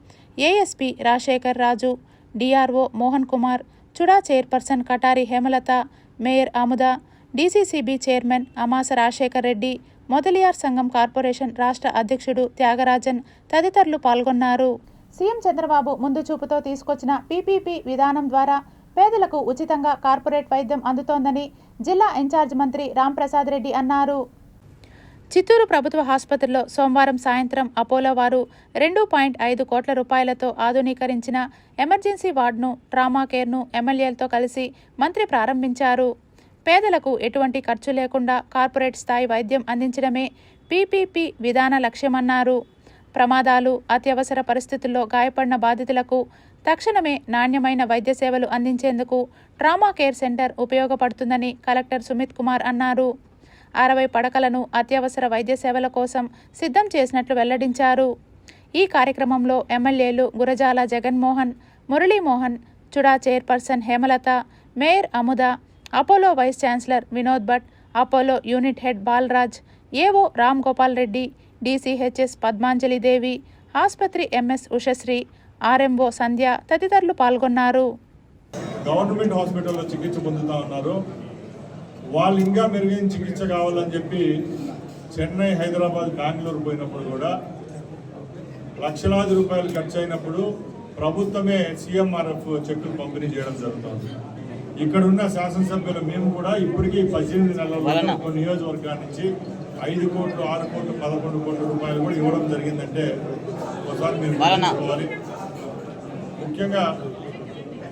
ASP Rajasekhar Raju, DRO Mohan Kumar, Chuda chairperson Katari Hemalatha, mayor Amuda, DCCB chairman Amasa Rajasekhar Reddy, Mudaliar సంఘం కార్పొరేషన్ రాష్ట్ర అధ్యక్షుడు త్యాగరాజన్ తదితరులు పాల్గొన్నారు. సీఎం చంద్రబాబు ముందు చూపుతో తీసుకొచ్చిన పీపీపీ విధానం ద్వారా పేదలకు ఉచితంగా కార్పొరేట్ వైద్యం అందుతోందని జిల్లా ఇన్ఛార్జ్ మంత్రి రాంప్రసాద్ రెడ్డి అన్నారు. చిత్తూరు ప్రభుత్వ ఆసుపత్రిలో సోమవారం సాయంత్రం అపోలో వారు 2.5 కోట్ల రూపాయలతో ఆధునీకరించిన ఎమర్జెన్సీ వార్డును, ట్రామా కేర్ను ఎమ్మెల్యేలతో కలిసి మంత్రి ప్రారంభించారు. పేదలకు ఎటువంటి ఖర్చు లేకుండా కార్పొరేట్ స్థాయి వైద్యం అందించడమే పీపీపీ విధాన లక్ష్యమన్నారు. ప్రమాదాలు, అత్యవసర పరిస్థితుల్లో గాయపడిన బాధితులకు తక్షణమే నాణ్యమైన వైద్య సేవలు అందించేందుకు ట్రామా కేర్ సెంటర్ ఉపయోగపడుతుందని కలెక్టర్ సుమిత్ కుమార్ అన్నారు. 60 పడకలను అత్యవసర వైద్య సేవల కోసం సిద్ధం చేసినట్లు వెల్లడించారు. ఈ కార్యక్రమంలో ఎమ్మెల్యేలు Gurajala Jaganmohan, Muralimohan, Chuda chairperson Hemalatha, mayor Amuda, Apollo vice chancellor Vinod Bhat, Apollo unit head Balaraj, AO Ram Gopal Reddy, DCHS Padmanjalidevi, ఆసుపత్రి ఎంఎస్ ఉషశ్రీ, ఆర్ఎంఓ సంధ్య తదితరులు పాల్గొన్నారు. గవర్నమెంట్ హాస్పిటల్లో చికిత్స పొందుతూ ఉన్నారు. వాళ్ళు ఇంకా మెరుగైన చికిత్స కావాలని చెప్పి చెన్నై, హైదరాబాద్, బెంగళూరు పోయినప్పుడు కూడా లక్షలాది రూపాయలు ఖర్చు అయినప్పుడు ప్రభుత్వమే సీఎంఆర్ఎఫ్ చెక్కులు పంపిణీ చేయడం జరుగుతుంది. ఇక్కడున్న శాసనసభ్యులు మేము కూడా ఇప్పటికీ 18 నెలల్లో నియోజకవర్గాల నుంచి 5 కోట్లు, 6 కోట్లు, 11 కోట్ల రూపాయలు కూడా ఇవ్వడం జరిగిందంటే ఒకసారి మీరు తెలుసుకోవాలి. ముఖ్యంగా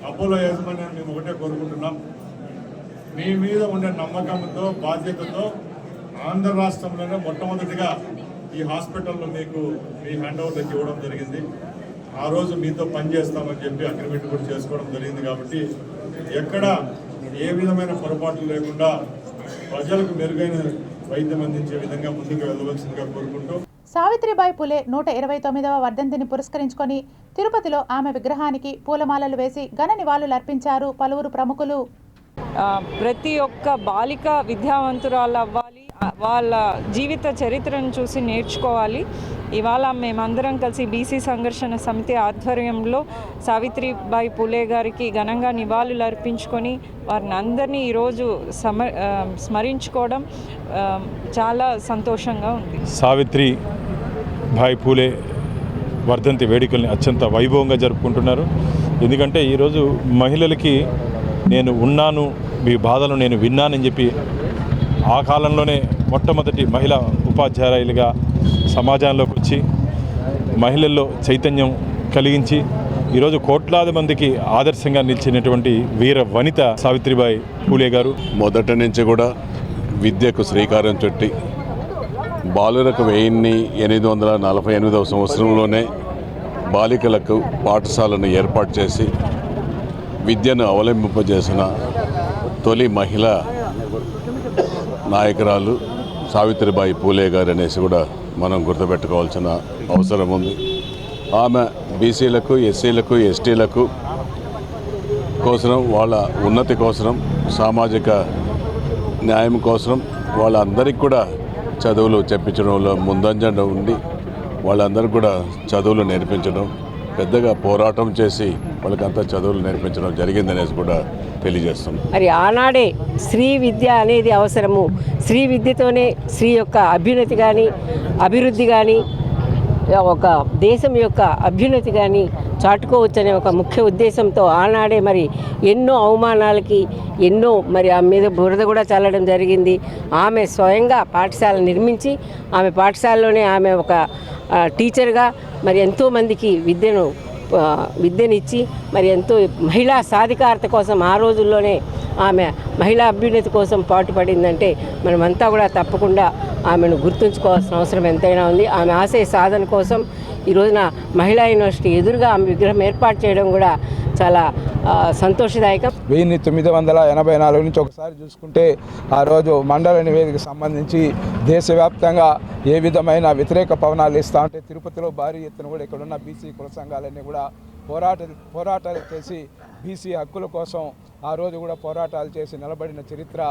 అపోలో యాజమాన్యాన్ని మేము ఒకటే కోరుకుంటున్నాం, మీ మీద ఉండే నమ్మకంతో బాధ్యతతో ఆంధ్ర రాష్ట్రంలోనే మొట్టమొదటిగా ఈ హాస్పిటల్లో మీకు మీ హ్యాండ్ ఓవర్కి ఇవ్వడం జరిగింది. ఆ రోజు మీతో పనిచేస్తామని చెప్పి అగ్రిమెంట్ కూడా చేసుకోవడం జరిగింది. కాబట్టి ఎక్కడ ఏ విధమైన పొరపాట్లు లేకుండా ప్రజలకు మెరుగైన వైద్యం అందించే విధంగా ముందుకు వెళ్ళవలసిందిగా కోరుకుంటూ సావిత్రిబాయి పులే 129వ వర్ధంతిని పురస్కరించుకొని తిరుపతిలో ఆమె విగ్రహానికి పూలమాలలు వేసి ఘన నివాళులర్పించారు పలువురు ప్రముఖులు. ప్రతి ఒక్క బాలిక విద్యావంతురాలు అవ్వాలి, వాళ్ళ జీవిత చరిత్రను చూసి నేర్చుకోవాలి. ఇవాళ మేమందరం కలిసి బీసీ సంఘర్షణ సమితి ఆధ్వర్యంలో సావిత్రిబాయి పూలే గారికి ఘనంగా నివాళులు అర్పించుకొని వారిని అందరినీ ఈరోజు స్మరించుకోవడం చాలా సంతోషంగా ఉంది. సావిత్రిబాయి పూలే వర్ధంతి వేడుకల్ని అత్యంత వైభవంగా జరుపుకుంటున్నారు. ఎందుకంటే ఈరోజు మహిళలకి నేను ఉన్నాను, మీ బాధలు నేను విన్నానని చెప్పి ఆ కాలంలోనే మొట్టమొదటి మహిళా ఉపాధ్యాయులుగా సమాజంలోకి వచ్చి మహిళల్లో చైతన్యం కలిగించి ఈరోజు కోట్లాది మందికి ఆదర్శంగా నిలిచినటువంటి వీర వనిత సావిత్రిబాయి పూలే గారు. మొదటి నుంచి కూడా విద్యకు శ్రీకారం చుట్టి బాలురకు 1848వ సంవత్సరంలోనే బాలికలకు పాఠశాలను ఏర్పాటు చేసి విద్యను అవలంబింపజేసిన తొలి మహిళా నాయకురాలు సావిత్రిబాయి పూలే గారు అనేసి కూడా మనం గుర్తుపెట్టుకోవాల్సిన అవసరం ఉంది. ఆమె బీసీలకు, ఎస్సీలకు, ఎస్టీలకు కోసం, వాళ్ళ ఉన్నతి కోసం, సామాజిక న్యాయం కోసం వాళ్ళందరికీ కూడా చదువులు చెప్పించడంలో ముందంజలో ఉండి వాళ్ళందరికీ కూడా చదువులు నేర్పించడం, పెద్దగా పోరాటం చేసి వాళ్ళకంతా చదువులు నేర్పించడం జరిగిందనేసి కూడా తెలియజేస్తున్నాం. మరి ఆనాడే స్త్రీ విద్య అనేది అవసరము, స్త్రీ విద్యతోనే స్త్రీ యొక్క అభ్యున్నతి కానీ, అభివృద్ధి కానీ, ఒక దేశం యొక్క అభ్యున్నతి కానీ చాటుకోవచ్చనే ఒక ముఖ్య ఉద్దేశంతో ఆనాడే మరి ఎన్నో అవమానాలకి ఎన్నో మరి ఆమె మీద బురద కూడా చల్లడం జరిగింది. ఆమె స్వయంగా పాఠశాల నిర్మించి ఆమె పాఠశాలలోనే ఆమె ఒక టీచర్గా మరి ఎంతోమందికి విద్యనిచ్చి మరి ఎంతో మహిళా సాధికారత కోసం ఆ రోజుల్లోనే ఆమె మహిళా అభ్యున్నతి కోసం పాటుపడిందంటే మనమంతా కూడా తప్పకుండా ఆమెను గుర్తుంచుకోవాల్సిన అవసరం ఎంతైనా ఉంది. ఆమె ఆశయ సాధన కోసం ఈ రోజున మహిళా యూనివర్సిటీ ఎదురుగా ఆమె విగ్రహం ఏర్పాటు చేయడం కూడా చాలా సంతోషదాయకం. 1984 నుంచి ఒకసారి చూసుకుంటే ఆ రోజు మండల నివేదిక సంబంధించి దేశవ్యాప్తంగా ఏ విధమైన వ్యతిరేక పవనాలు ఇస్తూ ఉంటే తిరుపతిలో భారీ ఎత్తున కూడా ఇక్కడున్న బీసీ కుల సంఘాలన్నీ కూడా పోరాటాలు చేసి బీసీ హక్కుల కోసం ఆ రోజు కూడా పోరాటాలు చేసి నిలబడిన చరిత్ర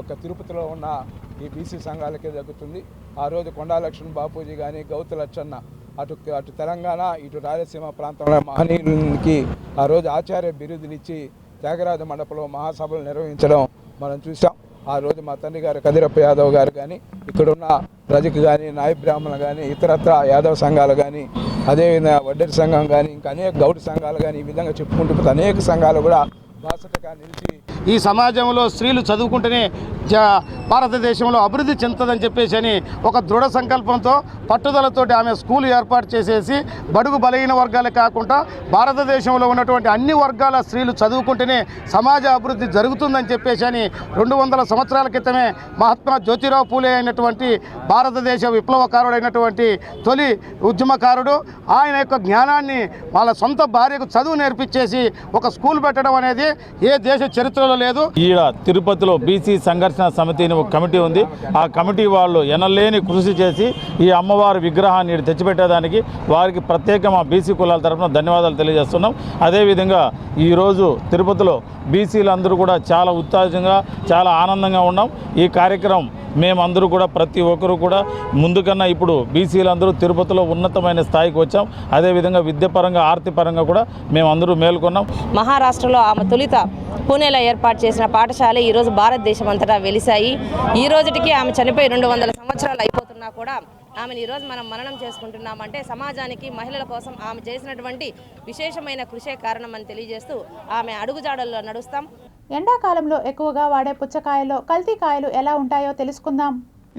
ఒక తిరుపతిలో ఉన్న ఈ బీసీ సంఘాలకే దక్కుతుంది. ఆ రోజు కొండా లక్ష్మణ్ బాపూజీ కానీ, గౌతు లచ్చన్న అటు తెలంగాణ ఇటు రాయలసీమ ప్రాంతంలో మహనీయులకి ఆ రోజు ఆచార్య బిరుదునిచ్చి త్యాగరాజ మండపంలో మహాసభలు నిర్వహించడం మనం చూసాం. ఆ రోజు మా తండ్రి గారు కదిరప్ప యాదవ్ గారు కానీ, ఇక్కడున్న రజకు కానీ, నాయ బ్రాహ్మణులు కానీ, ఇతరత్ర యాదవ సంఘాలు కానీ, అదేవిధంగా వడ్డెర సంఘం కానీ, ఇంకా అనేక గౌడ సంఘాలు కానీ, ఈ విధంగా చెప్పుకుంటూ అనేక సంఘాలు కూడా బాసటగా నిలిచి ఈ సమాజంలో స్త్రీలు చదువుకుంటేనే భారతదేశంలో అభివృద్ధి చెందుతుందని చెప్పేసి అని ఒక దృఢ సంకల్పంతో పట్టుదలతోటి ఆమె స్కూల్ ఏర్పాటు చేసేసి బడుగు బలహీన వర్గాలే కాకుండా భారతదేశంలో ఉన్నటువంటి అన్ని వర్గాల స్త్రీలు చదువుకుంటేనే సమాజ అభివృద్ధి జరుగుతుందని చెప్పేసి అని 200 సంవత్సరాల క్రితమే మహాత్మా జ్యోతిరావు పూలే అయినటువంటి భారతదేశ విప్లవకారుడైనటువంటి తొలి ఉద్యమకారుడు ఆయన యొక్క జ్ఞానాన్ని వాళ్ళ సొంత భార్యకు చదువు నేర్పించేసి ఒక స్కూల్ పెట్టడం అనేది ఏ దేశ చరిత్రలో లేదు. ఈడ తిరుపతిలో బీసీ సంఘర్షణ సమితిని ఒక కమిటీ ఉంది. ఆ కమిటీ వాళ్ళు ఎనలేని కృషి చేసి ఈ అమ్మవారి విగ్రహాన్ని తెచ్చిపెట్టేదానికి వారికి ప్రత్యేక మా బీసీ కులాల తరఫున ధన్యవాదాలు తెలియజేస్తున్నాం. అదేవిధంగా ఈరోజు తిరుపతిలో బీసీలందరూ కూడా చాలా ఉత్సాహంగా చాలా ఆనందంగా ఉన్నాం. ఈ కార్యక్రమం మేమందరూ కూడా ప్రతి ఒక్కరూ కూడా ముందుకన్నా ఇప్పుడు బీసీలందరూ తిరుపతిలో ఉన్నతమైన స్థాయికి వచ్చాం. అదేవిధంగా విద్యాపరంగా ఆర్థికపరంగా కూడా మేమందరూ మేల్కొన్నాం. మహారాష్ట్రలో ఆమె తొలిత పూణేలో ఏర్పాటు చేసిన పాఠశాల ఈరోజు భారతదేశం అంతటా వెలిశాయి. ఈ రోజుకి ఆమె చనిపోయి 200 సంవత్సరాలు అయిపోతున్నా కూడా ఆమెను ఈరోజు మనం మననం చేసుకుంటున్నామంటే సమాజానికి మహిళల కోసం ఆమె చేసినటువంటి విశేషమైన కృషే కారణం అని తెలియజేస్తూ ఆమె అడుగుజాడల్లో నడుస్తాం. ఎండాకాలంలో ఎక్కువగా వాడే పుచ్చకాయల్లో కల్తీ కాయలు ఎలా ఉంటాయో తెలుసుకుందాం.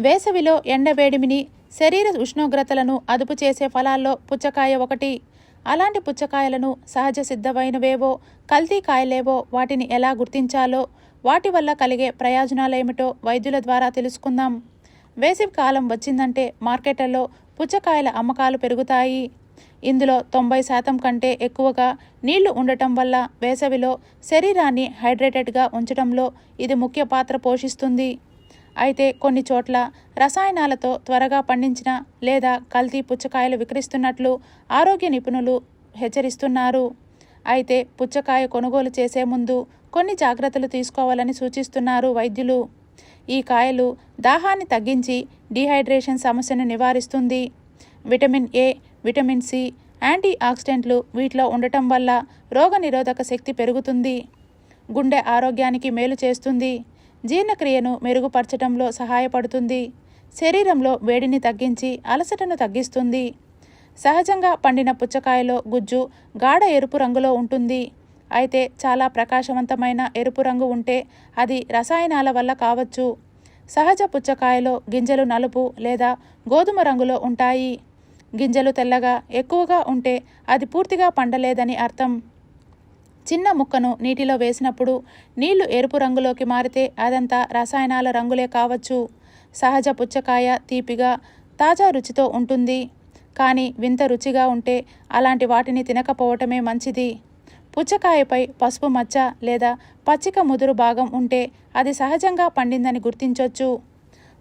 వేసవిలో ఎండవేడిమిని, శరీర ఉష్ణోగ్రతలను అదుపు చేసే ఫలాల్లో పుచ్చకాయ ఒకటి. అలాంటి పుచ్చకాయలను సహజ సిద్ధమైనవేవో, కల్తీ కాయలేవో వాటిని ఎలా గుర్తించాలో వాటి వల్ల కలిగే ప్రయోజనాలేమిటో వైద్యుల ద్వారా తెలుసుకుందాం. వేసవి కాలం వచ్చిందంటే మార్కెట్లలో పుచ్చకాయల అమ్మకాలు పెరుగుతాయి. ఇందులో 90% కంటే ఎక్కువగా నీళ్లు ఉండటం వల్ల వేసవిలో శరీరాన్ని హైడ్రేటెడ్గా ఉంచడంలో ఇది ముఖ్య పాత్ర పోషిస్తుంది. అయితే కొన్ని చోట్ల రసాయనాలతో త్వరగా పండించిన లేదా కల్తీ పుచ్చకాయలు విక్రయిస్తున్నట్లు ఆరోగ్య నిపుణులు హెచ్చరిస్తున్నారు. అయితే పుచ్చకాయ కొనుగోలు చేసే ముందు కొన్ని జాగ్రత్తలు తీసుకోవాలని సూచిస్తున్నారు వైద్యులు. ఈ కాయలు దాహాన్ని తగ్గించి డీహైడ్రేషన్ సమస్యను నివారిస్తుంది. విటమిన్ ఏ, విటమిన్ సి, యాంటీ ఆక్సిడెంట్లు వీటిలో ఉండటం వల్ల రోగనిరోధక శక్తి పెరుగుతుంది. గుండె ఆరోగ్యానికి మేలు చేస్తుంది. జీర్ణక్రియను మెరుగుపరచడంలో సహాయపడుతుంది. శరీరంలో వేడిని తగ్గించి అలసటను తగ్గిస్తుంది. సహజంగా పండిన పుచ్చకాయలో గుజ్జు గాఢ ఎరుపు రంగులో ఉంటుంది. అయితే చాలా ప్రకాశవంతమైన ఎరుపు రంగు ఉంటే అది రసాయనాల వల్ల కావచ్చు. సహజ పుచ్చకాయలో గింజలు నలుపు లేదా గోధుమ రంగులో ఉంటాయి. గింజలు తెల్లగా ఎక్కువగా ఉంటే అది పూర్తిగా పండలేదని అర్థం. చిన్న ముక్కను నీటిలో వేసినప్పుడు నీళ్లు ఎరుపు రంగులోకి మారితే అదంతా రసాయనాల రంగులే కావచ్చు. సహజ పుచ్చకాయ తీపిగా తాజా రుచితో ఉంటుంది. కానీ వింత రుచిగా ఉంటే అలాంటి వాటిని తినకపోవటమే మంచిది. పుచ్చకాయపై పసుపు మచ్చ లేదా పచ్చిక ముదురు భాగం ఉంటే అది సహజంగా పండిందని గుర్తించవచ్చు.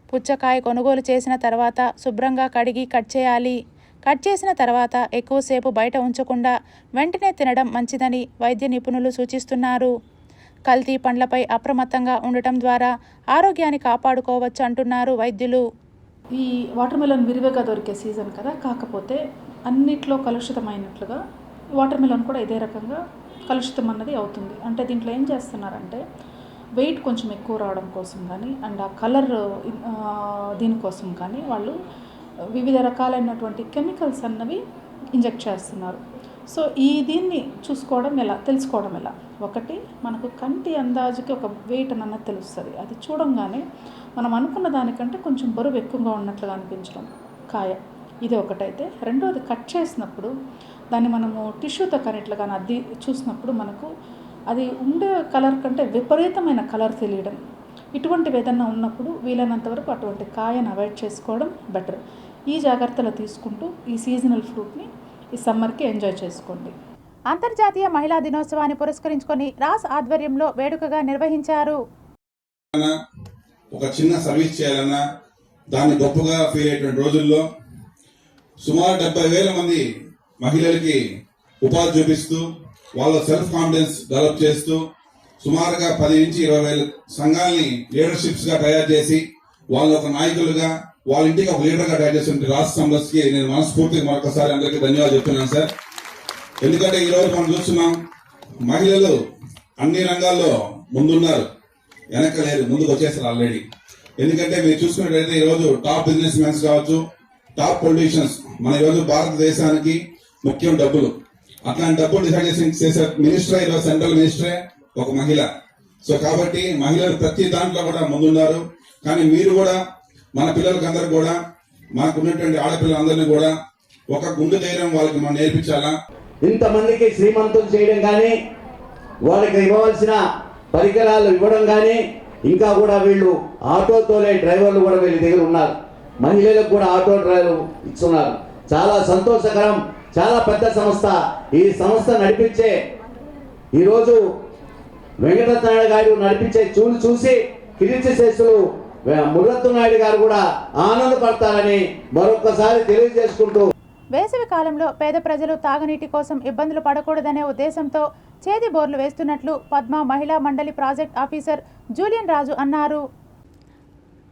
పుచ్చకాయ కొనుగోలు చేసిన తర్వాత శుభ్రంగా కడిగి కట్ చేయాలి. కట్ చేసిన తర్వాత ఎక్కువసేపు బయట ఉంచకుండా వెంటనే తినడం మంచిదని వైద్య నిపుణులు సూచిస్తున్నారు. కల్తీ పండ్లపై అప్రమత్తంగా ఉండటం ద్వారా ఆరోగ్యాన్ని కాపాడుకోవచ్చు అంటున్నారు వైద్యులు. ఈ వాటర్ మెలన్ విరివిగా దొరికే సీజన్ కదా, కాకపోతే అన్నిట్లో కలుషితమైనట్లుగా వాటర్ మెలన్ కూడా ఇదే రకంగా కలుషితం అన్నది అవుతుంది. అంటే దీంట్లో ఏం చేస్తున్నారంటే వెయిట్ కొంచెం ఎక్కువ రావడం కోసం కానీ అండ్ ఆ కలర్ దీనికోసం కానీ వాళ్ళు వివిధ రకాలైనటువంటి కెమికల్స్ అన్నవి ఇంజెక్ట్ చేస్తున్నారు. సో దీన్ని చూసుకోవడం ఎలా, తెలుసుకోవడం ఎలా? ఒకటి, మనకు కంటి అందాజుకి ఒక వెయిట్ అన్నది తెలుస్తుంది. అది చూడంగానే మనం అనుకున్న దానికంటే కొంచెం బరువు ఎక్కువగా ఉన్నట్లుగా అనిపించడం కాయ, ఇది ఒకటైతే. రెండోది, కట్ చేసినప్పుడు దాన్ని మనము టిష్యూతో కనెట్లు కానీ అద్ది చూసినప్పుడు మనకు అది ఉండే కలర్ కంటే విపరీతమైన కలర్ తెలియడం. ఇటువంటివి ఏదన్నా ఉన్నప్పుడు వీలైనంత వరకు అటువంటి కాయను అవాయిడ్ చేసుకోవడం బెటర్. ఈ జాగ్రత్తలు తీసుకుంటూ ఈ సీజనల్ ఫ్రూట్ని ఈ సమ్మర్కి ఎంజాయ్ చేసుకోండి. అంతర్జాతీయ మహిళా దినోత్సవాన్ని పురస్కరించుకొని రాస్ ఆధ్వర్యంలో వేడుకగా నిర్వహించారు. ఒక చిన్న సర్వీస్ చేయాలన్నా దాన్ని గొప్పగా ఫీల్ అయ్యేటువంటి రోజుల్లో సుమారు 70,000 మంది మహిళలకి ఉపాధి చూపిస్తూ వాళ్ళ సెల్ఫ్ కాన్ఫిడెన్స్ డెవలప్ చేస్తూ సుమారుగా 10 నుంచి 20,000 సంఘాలని లీడర్షిప్స్ గా తయారు చేసి వాళ్ళ ఒక నాయకులుగా వాళ్ళ ఇంటికి ఒక లీడర్ గా తయారు చేసిన రాష్ట్ర సంస్థ కి నేను మనస్ఫూర్తిగా మరొకసారి అందరికీ ధన్యవాదాలు చెప్తున్నాను సార్. ఎందుకంటే ఈ రోజు మనం చూస్తున్నాం మహిళలు అన్ని రంగాల్లో ముందున్నారు, వెనక లేదు, ముందుకు వచ్చేస్తారు ఆల్రెడీ. ఎందుకంటే మీరు చూసుకున్నట్లయితే ఈ రోజు టాప్ బిజినెస్ మ్యాన్స్ కావచ్చు, టాప్ పొలిటీషియన్స్, మన ఈ రోజు భారతదేశానికి ముఖ్యం డబ్బులు. అట్లాంటి డబ్బులు డిసైడ్ చేసే మినిస్టర్ ఈరోజు సెంట్రల్ మినిస్టరే ఒక మహిళ. సో కాబట్టి మహిళలు ప్రతి దాంట్లో కూడా ముందున్నారు. కానీ మీరు కూడా మన పిల్లలకి అందరూ కూడా మనకున్నటువంటి ఆడపిల్లలందరినీ కూడా ఒక గుండె ధైర్యం వాళ్ళకి మనం నేర్పించాలా. ఇంతమందికి శ్రీమంతం చేయడం కానీ వాళ్ళకి ఇవ్వవలసిన పరికరాలు ఇవ్వడం కానీ ఇంకా కూడా వీళ్ళు ఆటో తోలే డ్రైవర్లు కూడా వీళ్ళ దగ్గర ఉన్నారు. మహిళలకు కూడా ఆటో డ్రైవర్లు ఇస్తున్నారు. చాలా సంతోషకరం. చాలా పెద్ద సంస్థ. ఈ సంస్థ నడిపించే ఈరోజు వెంకటరత్నాయుడు గారు నడిపించే చూసి కీర్తి శేషులు మురళీ నాయుడు గారు కూడా ఆనందపడతారని మరొకసారి తెలియజేసుకుంటూ, వేసవి కాలంలో పేద ప్రజలు తాగునీటి కోసం ఇబ్బందులు పడకూడదనే ఉద్దేశంతో చేతి బోర్లు వేస్తున్నట్లు పద్మ మహిళా మండలి ప్రాజెక్ట్ ఆఫీసర్ జూలియన్ రాజు అన్నారు.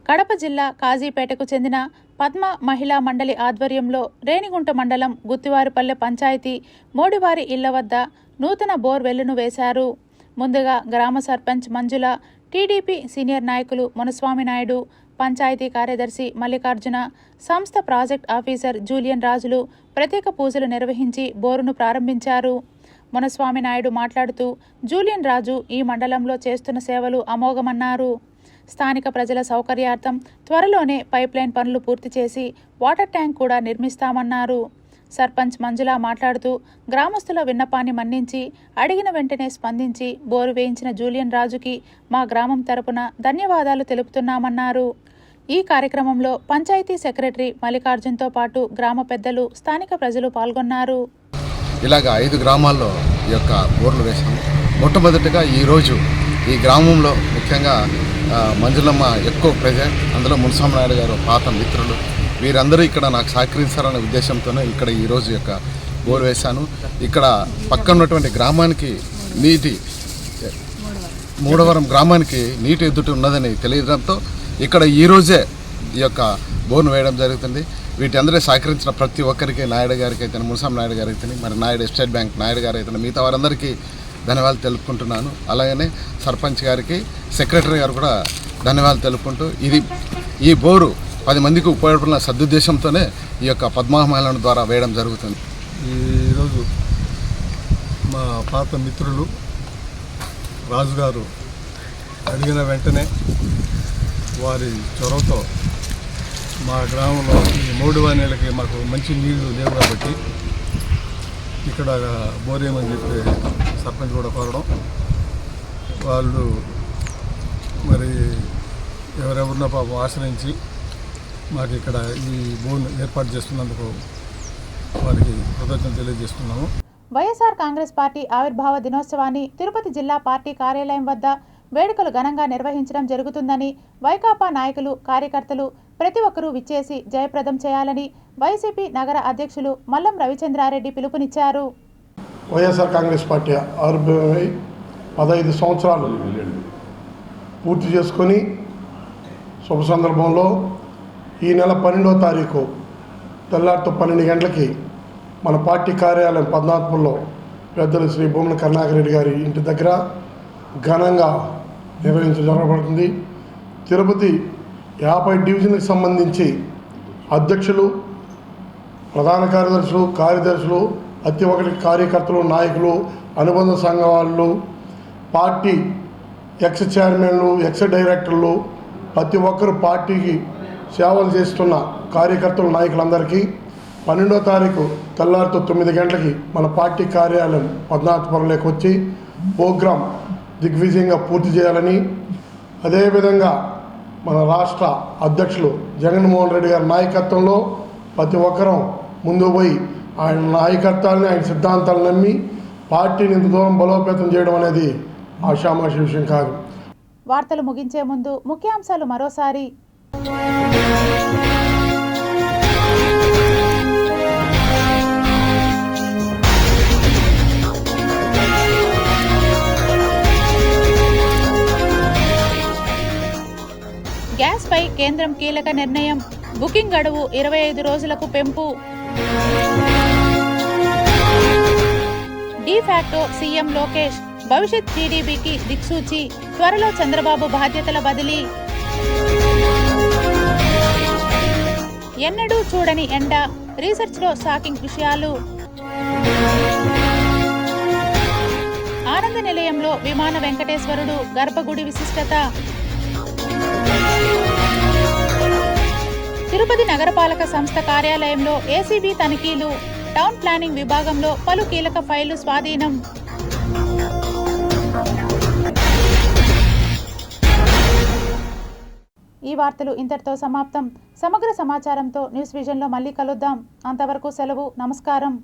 కడప జిల్లా కాజీపేటకు చెందిన పద్మ మహిళా మండలి ఆధ్వర్యంలో రేణిగుంట మండలం గుత్తివారిపల్లె పంచాయతీ మోడివారి ఇళ్ల వద్ద నూతన బోర్వెల్లును వేశారు. ముందుగా గ్రామ సర్పంచ్ మంజుల, టీడీపీ సీనియర్ నాయకులు మునస్వామి నాయుడు, పంచాయతీ కార్యదర్శి మల్లికార్జున, సంస్థ ప్రాజెక్ట్ ఆఫీసర్ జూలియన్ రాజులు ప్రత్యేక పూజలు నిర్వహించి బోరును ప్రారంభించారు. మునస్వామి నాయుడు మాట్లాడుతూ జూలియన్ రాజు ఈ మండలంలో చేస్తున్న సేవలు అమోఘమన్నారు. స్థానిక ప్రజల సౌకర్యార్థం త్వరలోనే పైప్లైన్ పనులు పూర్తి చేసి వాటర్ ట్యాంక్ కూడా నిర్మిస్తామన్నారు. సర్పంచ్ మంజుల మాట్లాడుతూ గ్రామస్తుల విన్నపాన్ని మన్నించి అడిగిన వెంటనే స్పందించి బోరు వేయించిన జూలియన్ రాజుకి మా గ్రామం తరపున ధన్యవాదాలు తెలుపుతున్నామన్నారు. ఈ కార్యక్రమంలో పంచాయతీ సెక్రటరీ మల్లికార్జున్తో పాటు గ్రామ పెద్దలు, స్థానిక ప్రజలు పాల్గొన్నారు. ఇలాగ 5 గ్రామాల్లో ఈ యొక్క బోర్లు వేశాము. మొట్టమొదటిగా ఈరోజు ఈ గ్రామంలో ముఖ్యంగా మంజులమ్మ ఎక్కువ ప్రజెంట్, అందులో మున్సాం నాయుడు గారు పాత మిత్రులు, వీరందరూ ఇక్కడ నాకు సహకరిస్తారనే ఉద్దేశంతోనే ఇక్కడ ఈరోజు యొక్క బోర్ వేశాను. ఇక్కడ పక్కన ఉన్నటువంటి గ్రామానికి మూడవరం గ్రామానికి నీటి ఎదుటి ఉన్నదని తెలియడంతో ఇక్కడ ఈరోజే ఈ యొక్క బోర్ను వేయడం జరుగుతుంది. వీటందరూ సహకరించిన ప్రతి ఒక్కరికి, నాయుడు గారికి అయితే, మున్సాం నాయుడు గారికి అయితే, మరి నాయుడు స్టేట్ బ్యాంక్ నాయుడు గారు అయితే, మిగతా వారందరికీ ధన్యవాదాలు తెలుపుకుంటున్నాను. అలాగనే సర్పంచ్ గారికి, సెక్రటరీ గారు కూడా ధన్యవాదాలు తెలుపుకుంటూ ఈ బోరు 10 మందికి ఉపయోగపడిన సదుద్దేశంతోనే ఈ యొక్క పద్మమహిళల ద్వారా వేయడం జరుగుతుంది. ఈరోజు మా పాత మిత్రులు రాజుగారు అడిగిన వెంటనే వారి చొరవతో మా గ్రామంలో ఈ 3 వానీలకి మాకు మంచి నీళ్లు లేవు కాబట్టి ఇక్కడ బోరేమని చెప్పి సర్పంచ్ కూడా కోరడం, వాళ్ళు మరి ఎవరెవరినో పాపం ఆశ్రయించి మాకు ఇక్కడ ఈ బోర్ను ఏర్పాటు చేస్తున్నందుకు వారికి కృతజ్ఞతలు తెలియజేస్తున్నాము. వైఎస్ఆర్ కాంగ్రెస్ పార్టీ ఆవిర్భావ దినోత్సవాన్ని తిరుపతి జిల్లా పార్టీ కార్యాలయం వద్ద వేడుకలు ఘనంగా నిర్వహించడం జరుగుతుందని వైకాపా నాయకులు, కార్యకర్తలు ప్రతి ఒక్కరూ విచ్చేసి జయప్రదం చేయాలని వైసీపీ నగర అధ్యక్షులు మల్లం రవిచంద్రారెడ్డి పిలుపునిచ్చారు. వైఎస్ఆర్ కాంగ్రెస్ పార్టీ ఆవిర్భావమై 15 సంవత్సరాలు పూర్తి చేసుకొని శుభ సందర్భంలో ఈ నెల 12వ తారీఖు తెల్లారితో 12 గంటలకి మన పార్టీ కార్యాలయం పద్మాత్మలో పెద్దలు శ్రీ భూమన కరుణాకర్ రెడ్డి గారి ఇంటి దగ్గర ఘనంగా నిర్వహించబడుతుంది. తిరుపతి 50 డివిజన్కి సంబంధించి అధ్యక్షులు, ప్రధాన కార్యదర్శులు, కార్యదర్శులు, ప్రతి ఒక్కరి కార్యకర్తలు, నాయకులు, అనుబంధ సంఘం వాళ్ళు, పార్టీ ఎక్స్ చైర్మన్లు, ఎక్స్ డైరెక్టర్లు, ప్రతి ఒక్కరు పార్టీకి సేవలు చేస్తున్న కార్యకర్తలు, నాయకులందరికీ 12వ తారీఖు తెల్లారితో 9 గంటలకి మన పార్టీ కార్యాలయం పద్మనాభపురంలోకి వచ్చి ప్రోగ్రాం దిగ్విజయంగా పూర్తి చేయాలని, అదేవిధంగా మన రాష్ట్ర అధ్యక్షులు జగన్మోహన్ రెడ్డి గారి నాయకత్వంలో ప్రతి ఒక్కరం ముందు పోయి ఆయన నాయకత్వాన్ని, ఆయన సిద్ధాంతాలను నమ్మి పార్టీని ఇంత దూరం బలోపేతం చేయడం అనేది ఆషామాషి విషయం కాదు. వార్తలు ముగించే ముందు ముఖ్యాంశాలు మరోసారి. గ్యాస్పై కేంద్రం కీలక నిర్ణయం, బుకింగ్ గడువు 25 రోజులకు పెంపు. డీఫాక్టో సీఎం లోకేష్ భవిష్యత్ టీడీపీకి దిక్సూచి, త్వరలో చంద్రబాబు బాధ్యతల బదిలీ. ఎన్నడూ చూడని ఎండ, రీసెర్చ్లో షాకింగ్ విషయాలు. ఆనంద నిలయంలో విమాన వెంకటేశ్వరుడు గర్భగుడి విశిష్టత. తిరుపతి నగరపాలక సంస్థ కార్యాలయంలో ఏసీబీ తనిఖీలు, టౌన్ ప్లానింగ్ విభాగంలో పలు కీలక ఫైళ్లు స్వాధీనం. ఈ వార్తలు ఇంతటితో సమాప్తం. సమగ్ర సమాచారంతో న్యూస్ విజన్లో మళ్ళీ కలుద్దాం. అంతవరకు సెలవు. నమస్కారం.